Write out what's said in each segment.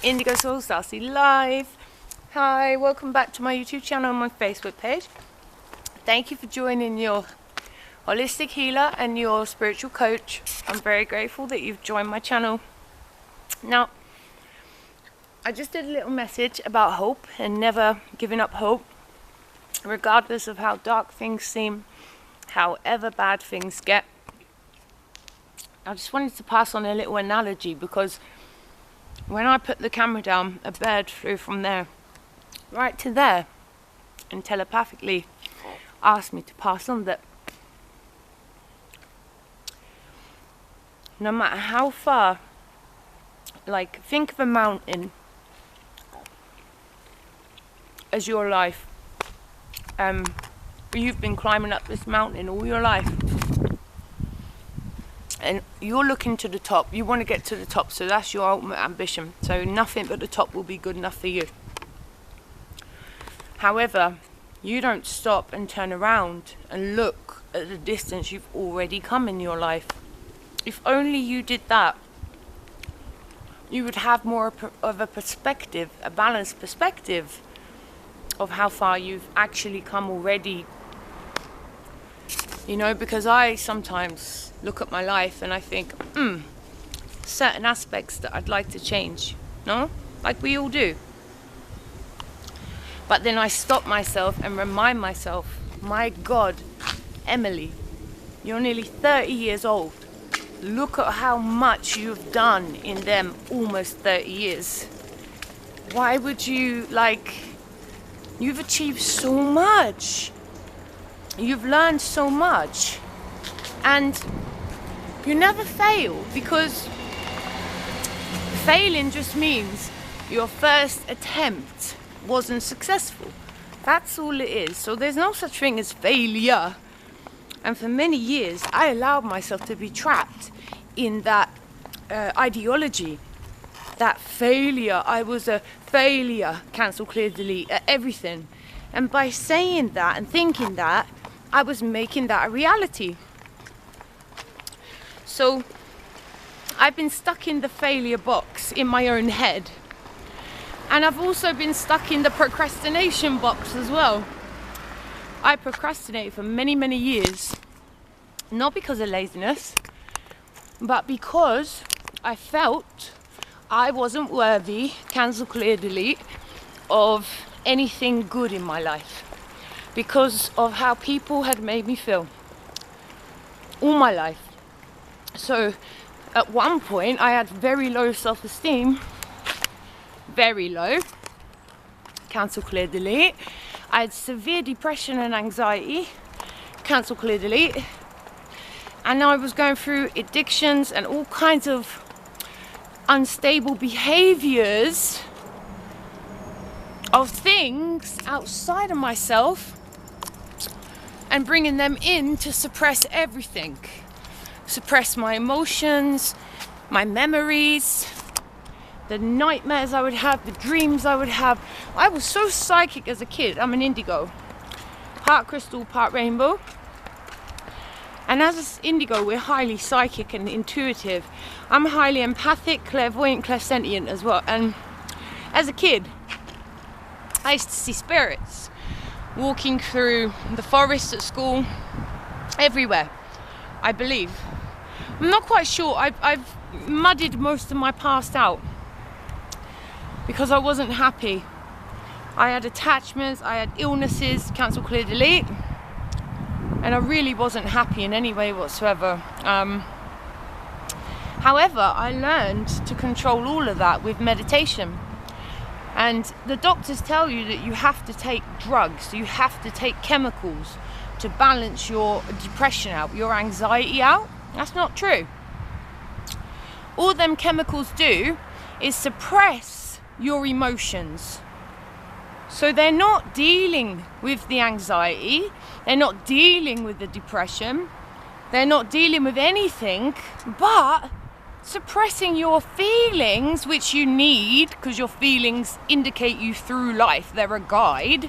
Indigo Soul StarSeed Live. Hi, welcome back to my YouTube channel and my Facebook page. Thank you for joining your holistic healer and your spiritual coach. I'm very grateful that you've joined my channel. Now, I just did a little message about hope and never giving up hope, regardless of how dark things seem, however bad things get. I just wanted to pass on a little analogy because when I put the camera down, a bird flew from there right to there and telepathically asked me to pass on that no matter how far, like think of a mountain as your life. You've been climbing up this mountain all your life and you're looking to the top. You want to get to the top, so that's your ultimate ambition. So nothing but the top will be good enough for you. However, you don't stop and turn around and look at the distance you've already come in your life. If only you did that, you would have more of a perspective, a balanced perspective of how far you've actually come already. You know, because I sometimes look at my life and I think, certain aspects that I'd like to change, no? Like we all do. But then I stop myself and remind myself, my God, Emily, you're nearly 30 years old. Look at how much you've done in them almost 30 years. Why would you, you've achieved so much. You've learned so much. And you never fail, because failing just means your first attempt wasn't successful. That's all it is. So there's no such thing as failure. And for many years I allowed myself to be trapped in that ideology, that failure. I was a failure, cancel, clear, delete, at everything. And by saying that and thinking that, I was making that a reality. So I've been stuck in the failure box in my own head. And I've also been stuck in the procrastination box as well. I procrastinated for many, many years. Not because of laziness, but because I felt I wasn't worthy, cancel, clear, delete, of anything good in my life. Because of how people had made me feel all my life. So at one point I had very low self-esteem, very low, cancel, clear, delete. I had severe depression and anxiety, cancel, clear, delete. And I was going through addictions and all kinds of unstable behaviors of things outside of myself and bringing them in to suppress everything. Suppress my emotions, my memories, the nightmares I would have, the dreams I would have. I was so psychic as a kid. I'm an indigo, part crystal, part rainbow. And as an indigo, we're highly psychic and intuitive. I'm highly empathic, clairvoyant, clairsentient as well. And as a kid, I used to see spirits walking through the forest at school, everywhere, I believe. I'm not quite sure. I've muddied most of my past out because I wasn't happy. I had attachments, I had illnesses, cancel, clear, delete, and I really wasn't happy in any way whatsoever. However, I learned to control all of that with meditation. And the doctors tell you that you have to take drugs, you have to take chemicals to balance your depression out, your anxiety out. That's not true. All them chemicals do is suppress your emotions. So they're not dealing with the anxiety, they're not dealing with the depression, they're not dealing with anything but suppressing your feelings, which you need, because your feelings indicate you through life. They're a guide.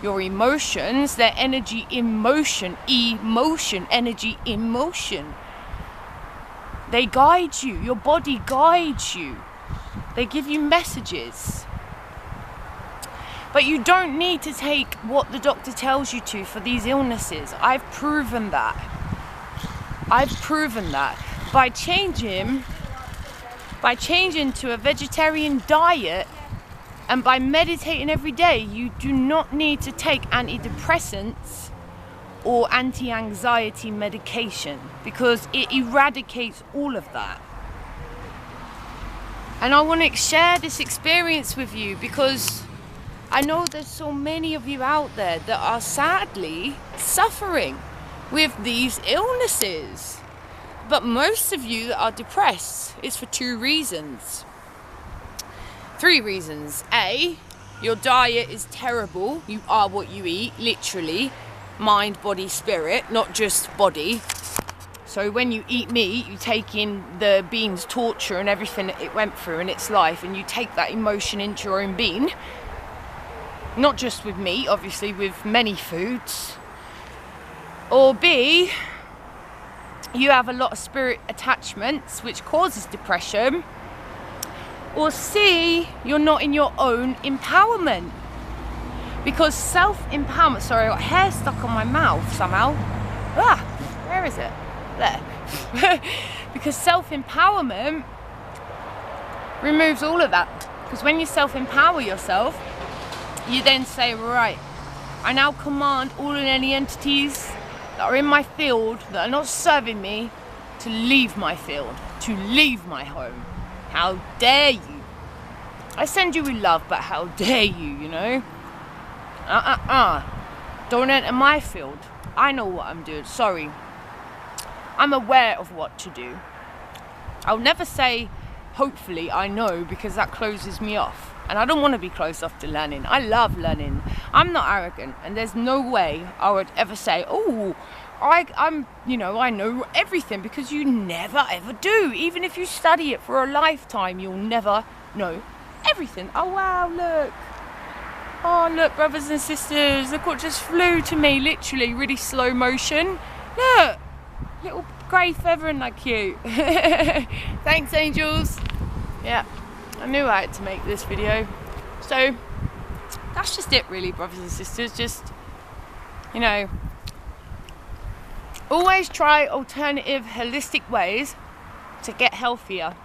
Your emotions, they're energy in motion, emotion, energy in motion. They guide you, your body guides you. They give you messages. But you don't need to take what the doctor tells you to for these illnesses. I've proven that. By changing to a vegetarian diet and by meditating every day, you do not need to take antidepressants or anti-anxiety medication, because it eradicates all of that. And I want to share this experience with you because I know there's so many of you out there that are sadly suffering with these illnesses. But most of you that are depressed is for 2 reasons. 3 reasons. A, your diet is terrible. You are what you eat, literally. Mind, body, spirit, not just body. So when you eat meat, you take in the being's torture and everything that it went through in its life, and you take that emotion into your own being. Not just with meat, obviously with many foods. Or B, you have a lot of spirit attachments, which causes depression. Or C, you're not in your own empowerment. Because self-empowerment, sorry, I got hair stuck on my mouth somehow. Where is it? There. Because self-empowerment removes all of that. Because when you self-empower yourself, you then say, right, I now command all and any entities that are in my field that are not serving me to leave my field, to leave my home. How dare you? I send you with love, but how dare you, you know? Don't enter my field. I know what I'm doing. Sorry. I'm aware of what to do. I'll never say, hopefully, I know, because that closes me off. And I don't want to be closed off to learning. I love learning. I'm not arrogant. And there's no way I would ever say, oh, I know everything, because you never, ever do. Even if you study it for a lifetime, you'll never know everything. Oh, wow, look. Oh, look, brothers and sisters, look what just flew to me, literally, really slow motion. Look, little grey feather, and that cute. Thanks, angels. Yeah, I knew I had to make this video. So, that's just it, really, brothers and sisters. Just, you know, always try alternative, holistic ways to get healthier.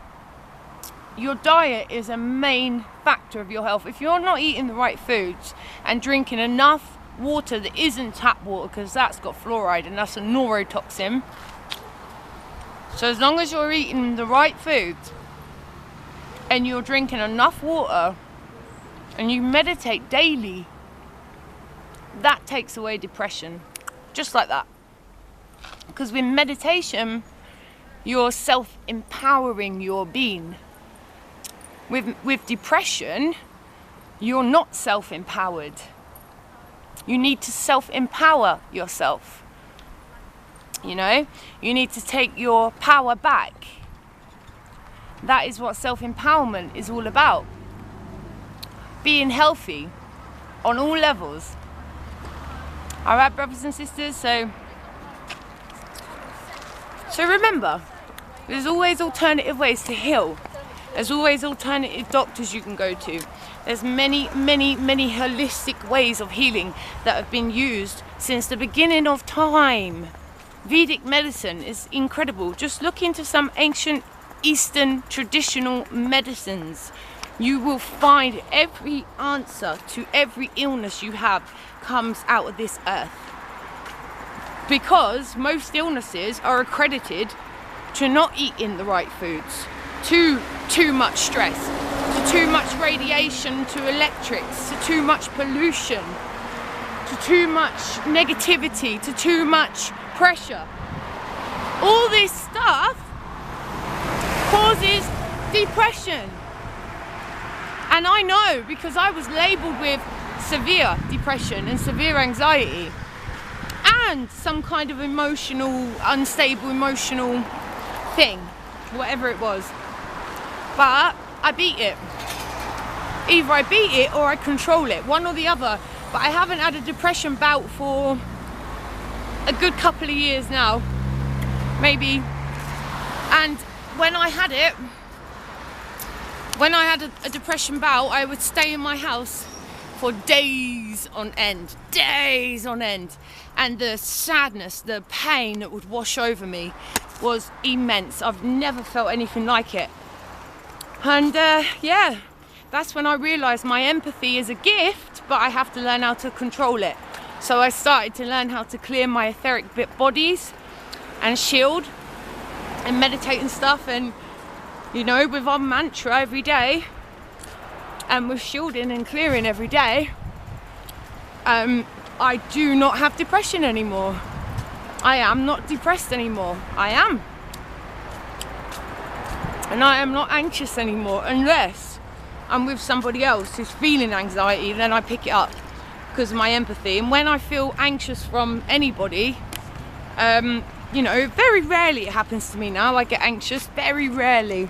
Your diet is a main factor of your health. If you're not eating the right foods and drinking enough water that isn't tap water, because that's got fluoride and that's a neurotoxin. So as long as you're eating the right foods and you're drinking enough water and you meditate daily, that takes away depression. Just like that. Because with meditation, you're self-empowering your being. With depression, you're not self-empowered. You need to self-empower yourself. You know, you need to take your power back. That is what self-empowerment is all about. Being healthy on all levels. Alright, brothers and sisters, so remember, there's always alternative ways to heal. There's always alternative doctors you can go to. There's many, many, many holistic ways of healing that have been used since the beginning of time. Vedic medicine is incredible. Just look into some ancient Eastern traditional medicines. You will find every answer to every illness you have comes out of this earth. Because most illnesses are accredited to not eating the right foods, to too much stress, to too much radiation, to electrics, to too much pollution, to too much negativity, to too much pressure. All this stuff causes depression. And I know, because I was labelled with severe depression and severe anxiety and some kind of unstable emotional thing, whatever it was. But I beat it. Either I beat it or I control it, one or the other. But I haven't had a depression bout for a good couple of years now, maybe. And when I had it, when I had a depression bout, I would stay in my house for days on end, and the sadness, the pain that would wash over me was immense. I've never felt anything like it. And yeah, that's when I realized my empathy is a gift, but I have to learn how to control it. So I started to learn how to clear my etheric bodies and shield and meditate and stuff, and you know, with our mantra every day and with shielding and clearing every day, I do not have depression anymore. I am not depressed anymore. I am. And I am not anxious anymore, unless I'm with somebody else who's feeling anxiety. Then I pick it up because of my empathy. And when I feel anxious from anybody, you know, very rarely it happens to me now. I get anxious, very rarely.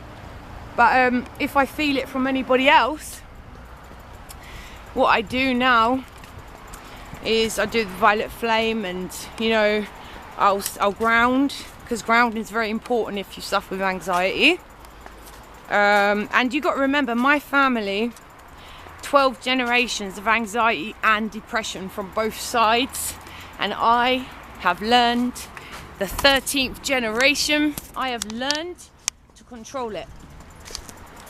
But if I feel it from anybody else, what I do now is I do the violet flame, and you know, I'll ground, because grounding is very important if you suffer with anxiety. And you got to remember, my family, 12 generations of anxiety and depression from both sides, and I have learned, the 13th generation, I have learned to control it.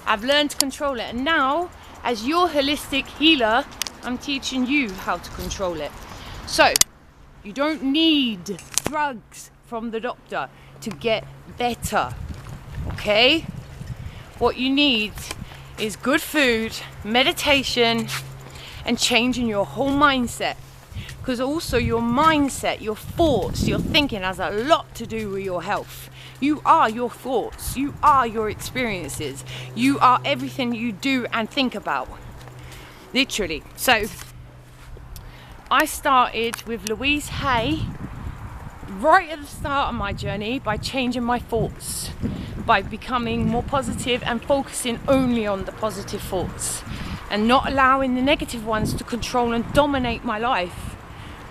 I've learned to control it, and now as your holistic healer, I'm teaching you how to control it. So you don't need drugs from the doctor to get better, okay? What you need is good food, meditation, and changing your whole mindset. Because also your mindset, your thoughts, your thinking has a lot to do with your health. You are your thoughts, you are your experiences, you are everything you do and think about. Literally. So I started with Louise Hay right at the start of my journey by changing my thoughts, by becoming more positive and focusing only on the positive thoughts and not allowing the negative ones to control and dominate my life.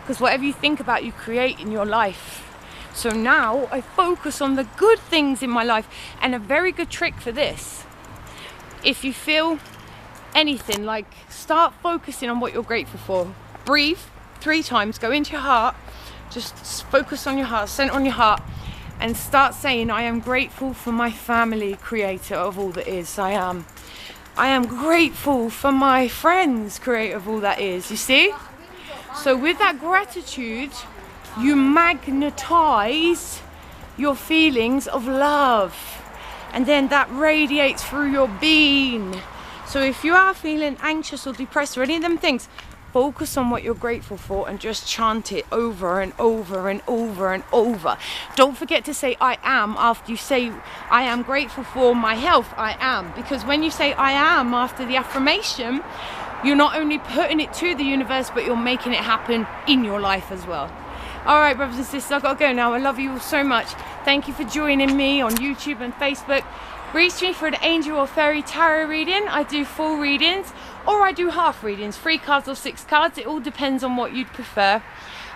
Because whatever you think about, you create in your life. So now I focus on the good things in my life. And a very good trick for this, if you feel anything, like, start focusing on what you're grateful for. Breathe 3 times, go into your heart, just focus on your heart, center on your heart, and start saying, I am grateful for my family, creator of all that is. I am grateful for my friends, creator of all that is. You see? So with that gratitude, you magnetize your feelings of love, and then that radiates through your being. So if you are feeling anxious or depressed or any of them things, focus on what you're grateful for and just chant it over and over and over and over. Don't forget to say I am after you say I am grateful for my health. I am, because when you say I am after the affirmation, you're not only putting it to the universe, but you're making it happen in your life as well. All right, brothers and sisters, I've got to go now. I love you all so much. Thank you for joining me on YouTube and Facebook. Reach me for an angel or fairy tarot reading. I do full readings, or I do half readings, 3 cards or 6 cards. It all depends on what you'd prefer.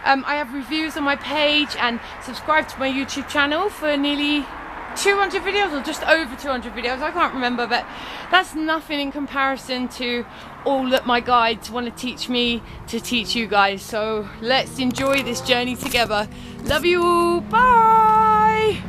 I have reviews on my page, and subscribe to my YouTube channel for nearly 200 videos, or just over 200 videos. I can't remember, but that's nothing in comparison to all that my guides want to teach me to teach you guys. So let's enjoy this journey together. Love you all. Bye.